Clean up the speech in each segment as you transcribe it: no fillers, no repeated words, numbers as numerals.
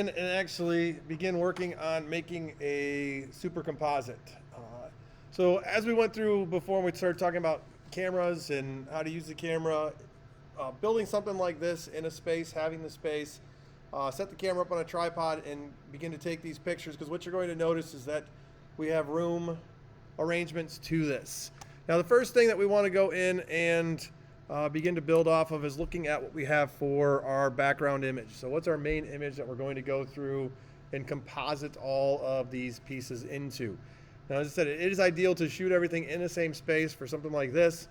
And actually begin working on making a super composite. So as we went through before, we started talking about cameras and how to use the camera. Building something like this in a space, having the space, set the camera up on a tripod and begin to take these pictures, because what you're going to notice is that we have room arrangements to this. Now the first thing that we want to go in and begin to build off of is looking at what we have for our background image. So what's our main image that we're going to go through and composite all of these pieces into. Now, as I said, it is ideal to shoot everything in the same space for something like this.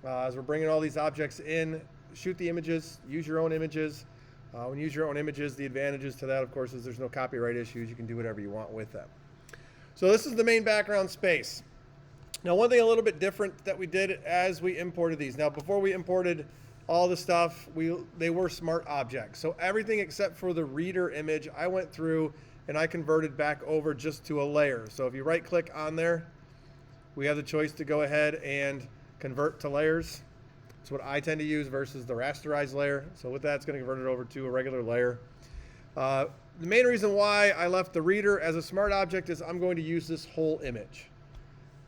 As we're bringing all these objects in, shoot the images, use your own images. When you use your own images, the advantages to that, of course, is there's no copyright issues. You can do whatever you want with them. So this is the main background space. Now, one thing a little bit different that we did as we imported these. Now, before we imported all the stuff, they were smart objects. So everything except for the reader image, I went through and I converted back over just to a layer. So if you right click on there, we have the choice to go ahead and convert to layers. It's what I tend to use versus the rasterized layer. So with that, it's going to convert it over to a regular layer. The main reason why I left the reader as a smart object is I'm going to use this whole image.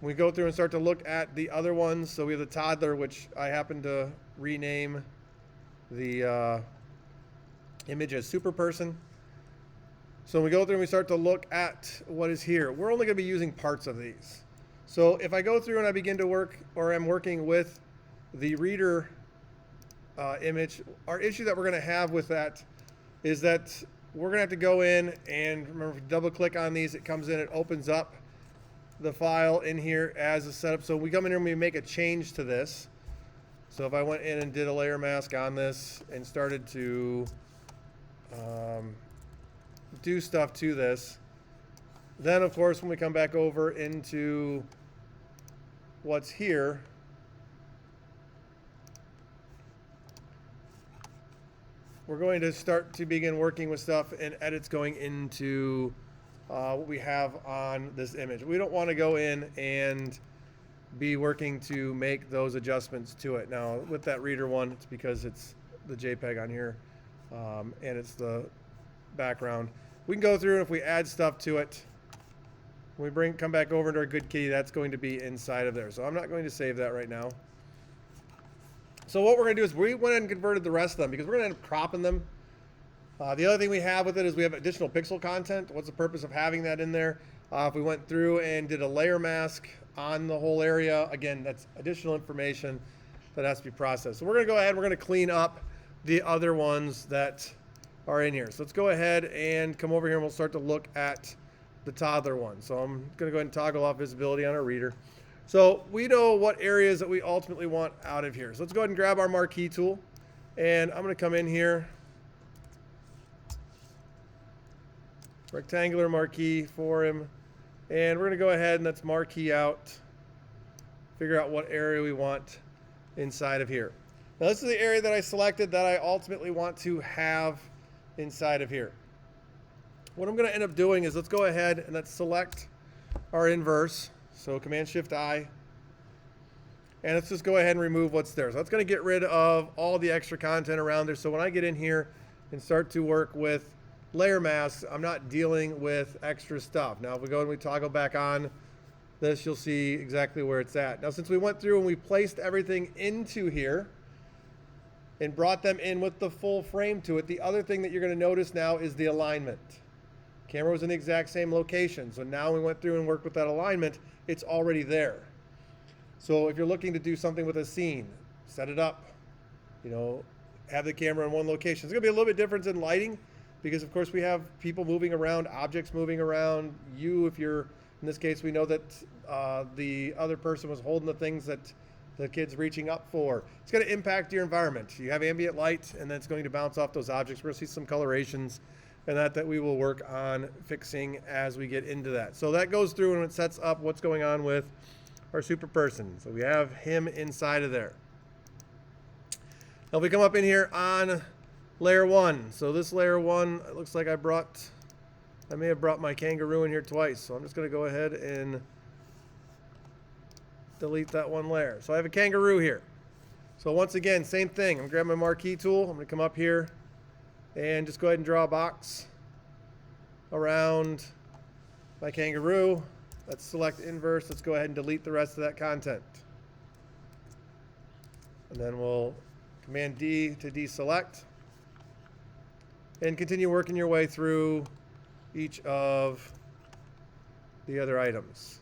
When we go through and start to look at the other ones, so we have the toddler, which I happen to rename the image as super person. So when we go through and we start to look at what is here, we're only going to be using parts of these. So if I go through and I begin to work, or I'm working with the reader image, our issue that we're going to have with that is that we're going to have to go in and remember, if you double click on these, it comes in, it opens up the file in here as a setup. So we come in here and we make a change to this. So if I went in and did a layer mask on this and started to do stuff to this, then of course when we come back over into what's here, we're going to start to begin working with stuff and edits going into what we have on this image. We don't want to go in and be working to make those adjustments to it. Now with that reader one, it's because it's the JPEG on here and it's the background. We can go through and if we add stuff to it, when we come back over into our good key, that's going to be inside of there. So I'm not going to save that right now. So what we're going to do is we went and converted the rest of them because we're going to end up cropping them. The other thing we have with it is we have additional pixel content. What's the purpose of having that in there? If we went through and did a layer mask on the whole area, again, that's additional information that has to be processed. So we're going to go ahead and we're going to clean up the other ones that are in here. So let's go ahead and come over here and we'll start to look at the toddler one. So I'm going to go ahead and toggle off visibility on our reader. So we know what areas that we ultimately want out of here. So let's go ahead and grab our marquee tool and I'm going to come in here. Rectangular marquee for him. And we're going to go ahead and let's marquee out, figure out what area we want inside of here. Now this is the area that I selected that I ultimately want to have inside of here. What I'm going to end up doing is let's go ahead and let's select our inverse. So Command-Shift-I. And let's just go ahead and remove what's there. So that's going to get rid of all the extra content around there. So when I get in here and start to work with layer masks, I'm not dealing with extra stuff. Now if we go and we toggle back on this, you'll see exactly where it's at. Now since we went through and we placed everything into here and brought them in with the full frame to it, the other thing that you're going to notice now is the alignment. Camera was in the exact same location. So now we went through and worked with that alignment, it's already there. So if you're looking to do something with a scene, set it up, have the camera in one location. It's going to be a little bit different in lighting because of course we have people moving around, objects moving around. If you're, in this case, we know that the other person was holding the things that the kid's reaching up for. It's going to impact your environment. You have ambient light and then it's going to bounce off those objects. We're going to see some colorations and that we will work on fixing as we get into that. So that goes through and it sets up what's going on with our super person. So we have him inside of there. Now we come up in here on layer one. So this layer one, it looks like I may have brought my kangaroo in here twice. So I'm just going to go ahead and delete that one layer. So I have a kangaroo here. So once again, same thing. I'm going to grab my marquee tool. I'm going to come up here and just go ahead and draw a box. around my kangaroo. Let's select inverse. Let's go ahead and delete the rest of that content. And then we'll Command D to deselect. And continue working your way through each of the other items.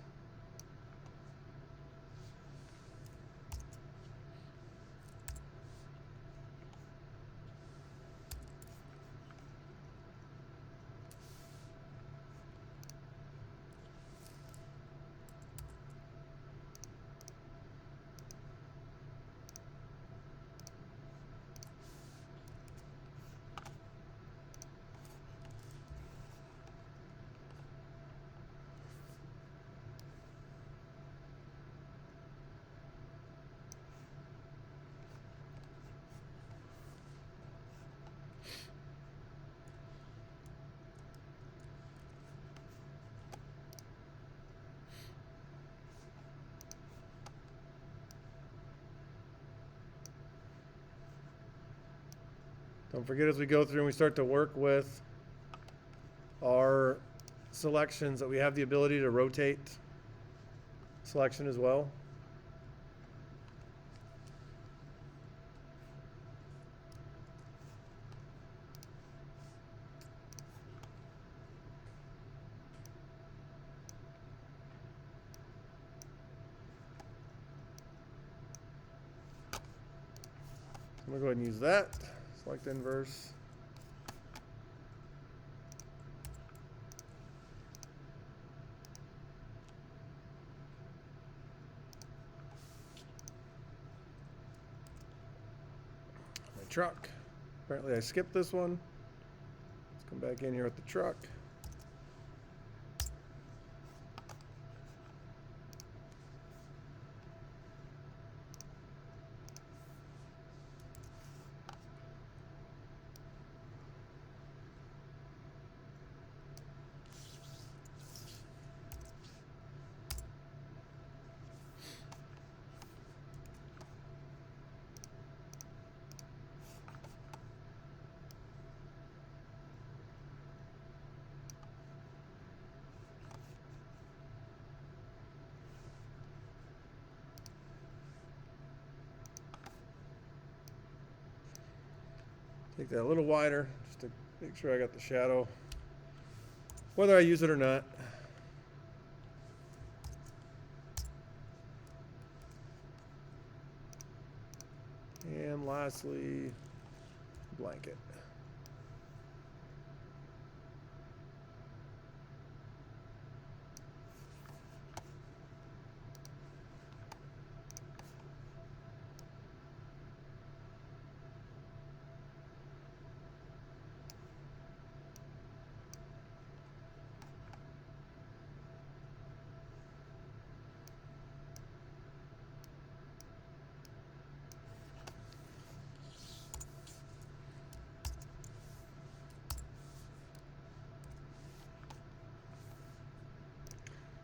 Don't forget, as we go through and we start to work with our selections, that we have the ability to rotate selection as well. I'm going to go ahead and use that. Select inverse. My truck. Apparently I skipped this one. Let's come back in here with the truck. Take that a little wider just to make sure I got the shadow, whether I use it or not. And lastly, blanket.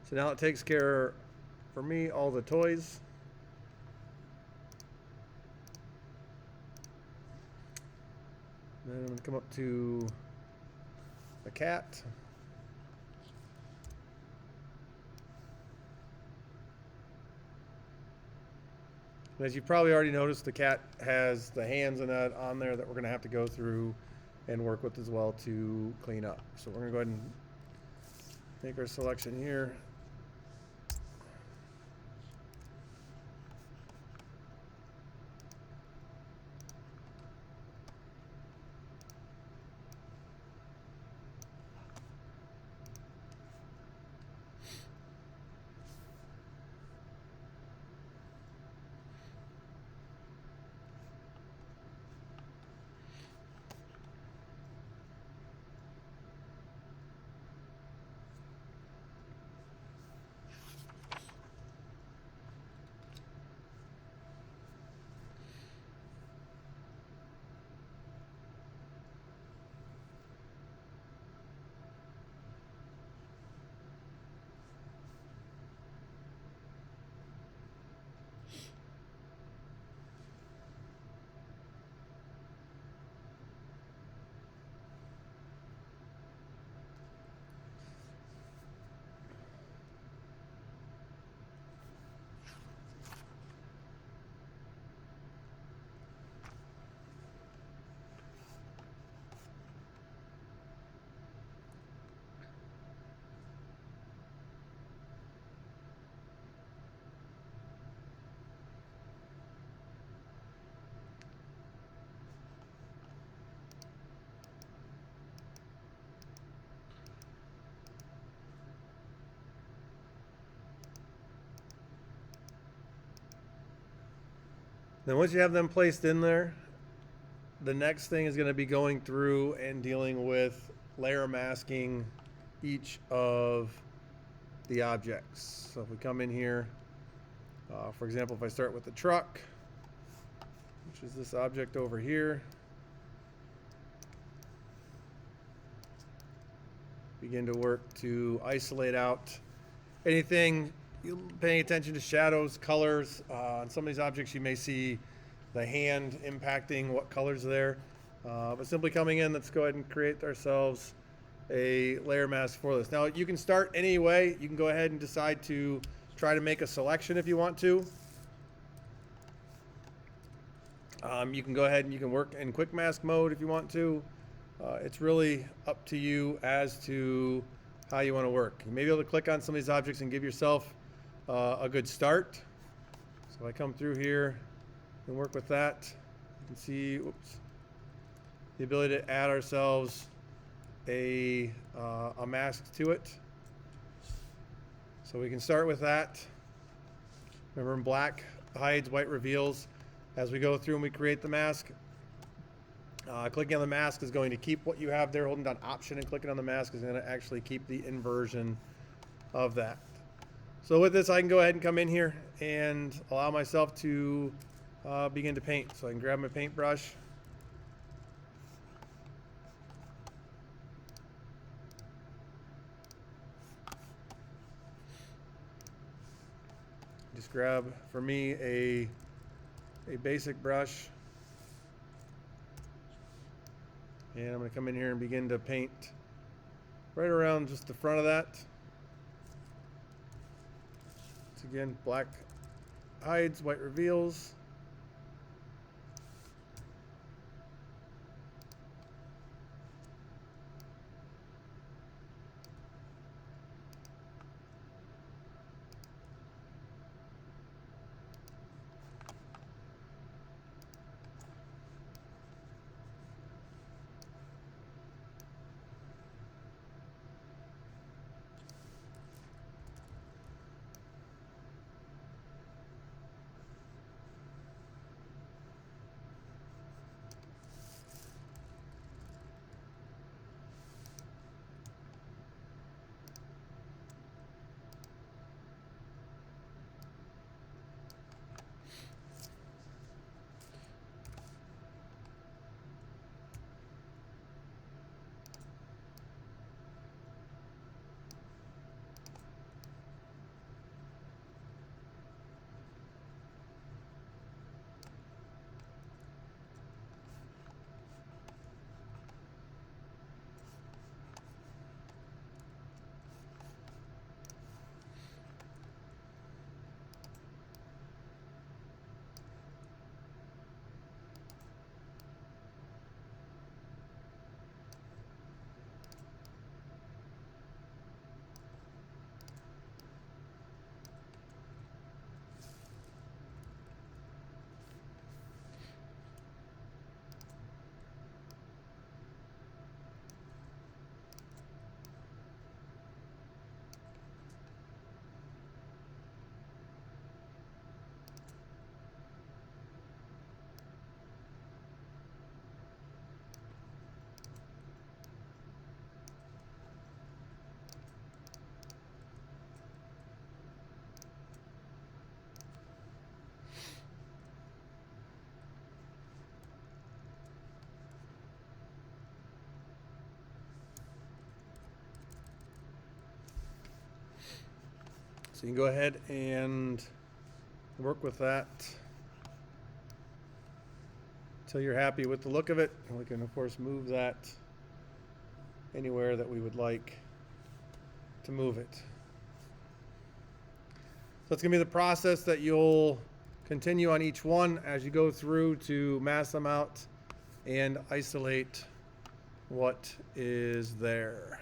So now it takes care, for me, all the toys. Then I'm going to come up to the cat. And as you've probably already noticed, the cat has the hands and that on there that we're going to have to go through and work with as well to clean up. So we're going to go ahead and make our selection here. Then once you have them placed in there, the next thing is going to be going through and dealing with layer masking each of the objects. So if we come in here, for example, if I start with the truck, which is this object over here, begin to work to isolate out anything, paying attention to shadows, colors. On some of these objects you may see the hand impacting what colors are there. But simply coming in, let's go ahead and create ourselves a layer mask for this. Now you can start any way. You can go ahead and decide to try to make a selection if you want to. You can go ahead and you can work in quick mask mode if you want to. It's really up to you as to how you want to work. You may be able to click on some of these objects and give yourself a good start. So if I come through here and work with that, you can see, oops, the ability to add ourselves a mask to it. So we can start with that. Remember, in black hides, white reveals. As we go through and we create the mask, clicking on the mask is going to keep what you have there. Holding down Option and clicking on the mask is going to actually keep the inversion of that. So with this, I can go ahead and come in here and allow myself to begin to paint. So I can grab my paintbrush. Just grab, for me, a basic brush. And I'm going to come in here and begin to paint right around just the front of that. Once again, black hides, white reveals. So you can go ahead and work with that until you're happy with the look of it. And we can, of course, move that anywhere that we would like to move it. So it's going to be the process that you'll continue on each one as you go through to mask them out and isolate what is there.